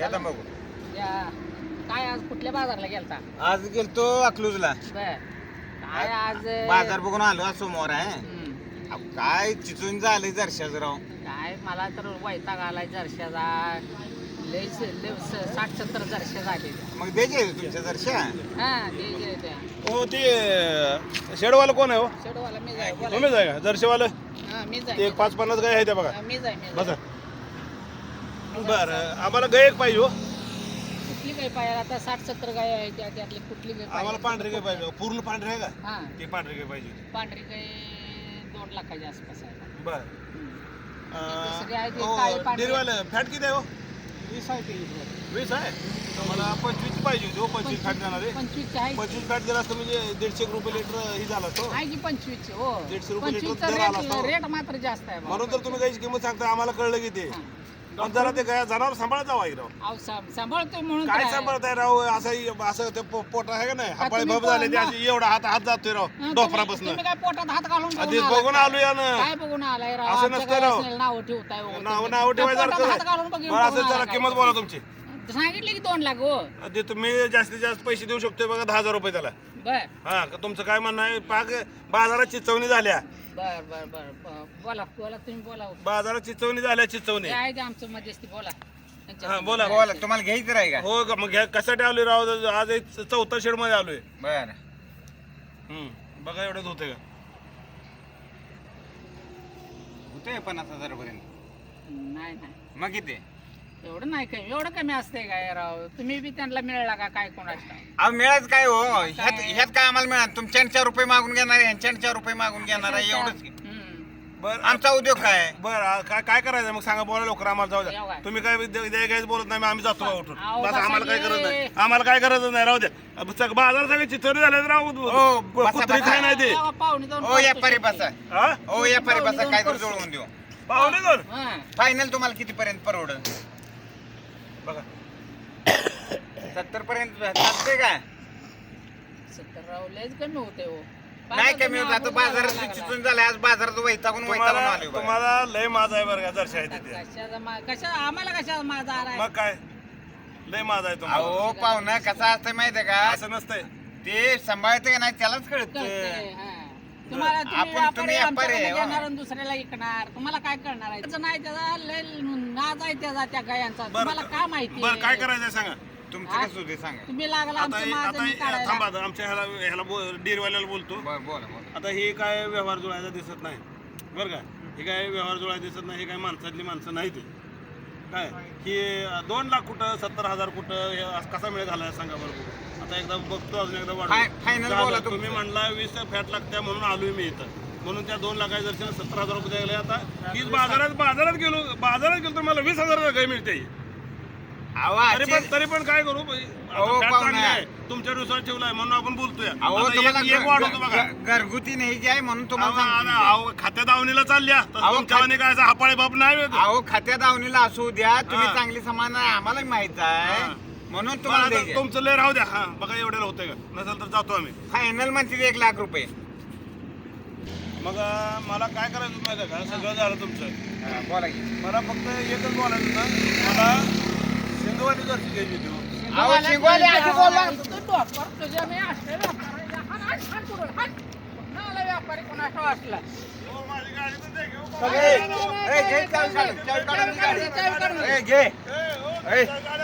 घ्या आता बघू. काय आज कुठल्या बाजारला गेलता? आज गेलतो अकलूजला. बर काय आज बाजार बघून आलो. आज सोमवार आहे. अहो, काय चिचून झालंय जरशाच राव. काय मला तर वैताग आलाय जरशाचा. लय 60-70 जरशा झाले. मग द्यायचे तुमच्या जरशा. हा ते त्या हो ते शेडवाला कोण आहे हो? शेडवाला मी जाय बोला. तुम्हीच आहे का जर्शीवालं? हा मी ते जाय 5-50 गाय आहे त्या बघा. मी जाय बसा. बरं आम्हाला गाय एक पाहिजे हो. कुठली गाय पाहिजे आता? 60-70 गाय आहे त्यातली कुठली गाय आम्हाला पाहिजे? पांढरी गाय पाहिजे. पूर्ण पांढरी आहे का? हा ती पांढरी गाय पाहिजे. पांढरी गाय 2 लाखाच्या आसपास आहे. बर दुसरी आहे ती काळी पांढरी. डेअरीवालं फॅट किती आहे हो? 20 आहे ते. 20 आहे. तर मला 25 पाहिजे होती हो. 25 फॅट देणार आहे. 25 आहे. 25 फॅट दिला असतं म्हणजे 150 रुपये लिटर ही झाला तो. आहे की 25 हो. 150 रुपये लिटर 25 दर आला असता. रेट मात्र जास्त आहे बाबा. म्हणून तर तुम्ही गायची किंमत सांगता आम्हाला कळलं की ते. हा. पण जरा ते गाय जनावर सांभाळत जावा की राव. अहो, सांभाळतोय म्हणून काय तर आहे. सांभाळताय राव? असं ते पोटा आहे का नाही? हापाळे तुम्ही भब झाले ते ना- अशी एवढा हात जातोय राव हा, डोपरापासून. तुम्ही काय पोटात हात घालून आधी आलात बघून काय? आलो यानं. काय बघून आलाय राव? असं आमच्या नसतं काय राव. असेल नावं ठेवताय बघा नाव तुम्ही. नाव ठेवायचं पोटात हात घालून अर्थ बघून बरं असं बघून चला आला किंमत काय? बोला तुमची. सांगितले की 2 लाख हो. ते तुम्ही जास्तीत जास्त पैसे देऊ शकतोय बघा 10,000 रुपये त्याला. बर हा का तुमचं काय म्हणणं आहे? पाक बाजारात चिचवणी झाल्या. बर बर बर बोला बोला तुम्ही बोला. बाजारात चिचवणी झाल्या चिचवणी. ते आहे ते आमचं मध्यस्थी बोला. हा बोला. बोला तुम्हाला घ्यायचं आहे का? हो का मग घ्या. कशासाठी आलोय राव? आज एक 4थं शेड मध्ये आलोय. बर बघा एवढंच होते का? होतंय 50,000 पर्यंत. नाही नाही मग किती? एवढं नाही कमी. एवढं कमी असते काय राव? तुम्ही बी त्यांना मिळाला का काय कोणाचा? अहो मिळायचं काय हो? ह्यात काय आम्हाला मिळाल? तुमच्या 4 रुपये मागून घेणार आहे, यांच्या 4 रुपये मागून घेणार आहे, एवढंच की. बरं आमचा उद्योग काय? बरं काय करायचं मग सांगा. बोला लवकर आम्हाला जाऊ येऊ द्या. काय? तुम्ही काय द्यायचं बोलत नाही. मग आम्ही जातो बा उठून. अहो, बस आम्हाला काय बसा गरज की. नाही. आम्हाला काय गरज नाही. राहू द्या. बाजार सगळे चिचवणी झाले राहू. हो, बसा, कुत्री बसा. खाय नाही ते. पाहुणे जाऊन ओ व्यापारी बसा. हा ओ व्यापारी बसा, काय तर जुळवून देऊ. पाहुणे दोन हा. फायनल तुम्हाला किती पर्यंत परवडल? बघा 70 पर्यंत चालते का? 70 राव लयच कमी होते हो. नाही कमी होत. आता बाजारात चिचून झालं. आज बाजारात वैतागून आलो बघा. तुम्हाला लय माझा आहे बरं का दर्शा आहे तिथे. कशा आम्हाला कशा माझा आलाय? मग काय लय माझा आहे तुम्हाला. अहो पाहुणा कसा असतं माहितीये का? असं नसतंय. ते सांभाळते का नाही त्यालाच कळत. कळतंय, हा. तुम्हाला तुम्ही व्यापारी आहे, हो. घेणार आणि दुसऱ्याला विकणार. तुम्हाला काय करणार आहे? त्याचं नाही त्याचा लय नाद आहे त्याचा त्या गायांचा. तुम्हाला काय माहिती? बरं काय करायचं सांगा. तुमचं कसं होते सांगा. तुम्ही लागला आता आमचं माझं मी आता काढायला. थांबा आता आमच्या ह्याला डेअरीवाल्याला बोलतो. बरं, बोला बोला. आता हे काय व्यवहार जुळायचा दिसत नाही बरं का. हे काय व्यवहार जुळायला दिसत नाही. हे काय माणसातली माणसं नाही ते काय की 2 लाख कुठं 70,000 कुठं हे असं कसा मेळ घालायला सांगा बरं बघू. आता एकदा बघतो अजून एकदा फायनल बोला वाढतो. तुम्ही म्हणला 20 फॅट लागत्या म्हणून आलोय मी इथं. म्हणून त्या 2 लाखाच्या दर्शन 70,000 रुपये द्यायला. आता हीच बाजारात गेलो तर मला 20,000 काही मिळते. अहो, तरी पण काय करू अहो, फॅट पाहुणे. चांगली आहे. तुमच्या नुसार ठेवलाय म्हणून आपण बोलतोय. अहो, आता तुम्हाला एक वाढवतो बघा. घरगुती नाही जे आहे म्हणून तुम्हाला सांगतो. अहो खात्या दावणीला चालल्या अहो, तुमच्या आणि काय असं हापाळे बाप नाही. अहो खात्या दावणीला असू द्या. तुम्ही हा. चांगली समान आहे आम्हाला माहित आहे. हा. म्हणून बरं, तुम्हाला आता द्यायचे. तुमचं लय राहू द्या. हा बघा एवढ्याला होतंय का? नसेल तर जातो आम्ही. फायनल म्हणते 1 लाख रुपये. मग मला काय करायचं माहिती का? सगळं झालं तुमचं. बोला की. मला फक्त एकच बोलायचं होतं. मला शिंगवाली जर्सी घ्यायची होती. अहो, शिंगवाले आधी बोला. व्यापारी कोणाचा वाटला? हो, माझी गाडी तर दे, घेऊ. ए, घे चावी काढून, चावी काढून गाडी. ए, घे. ए, हो, ए. गाडी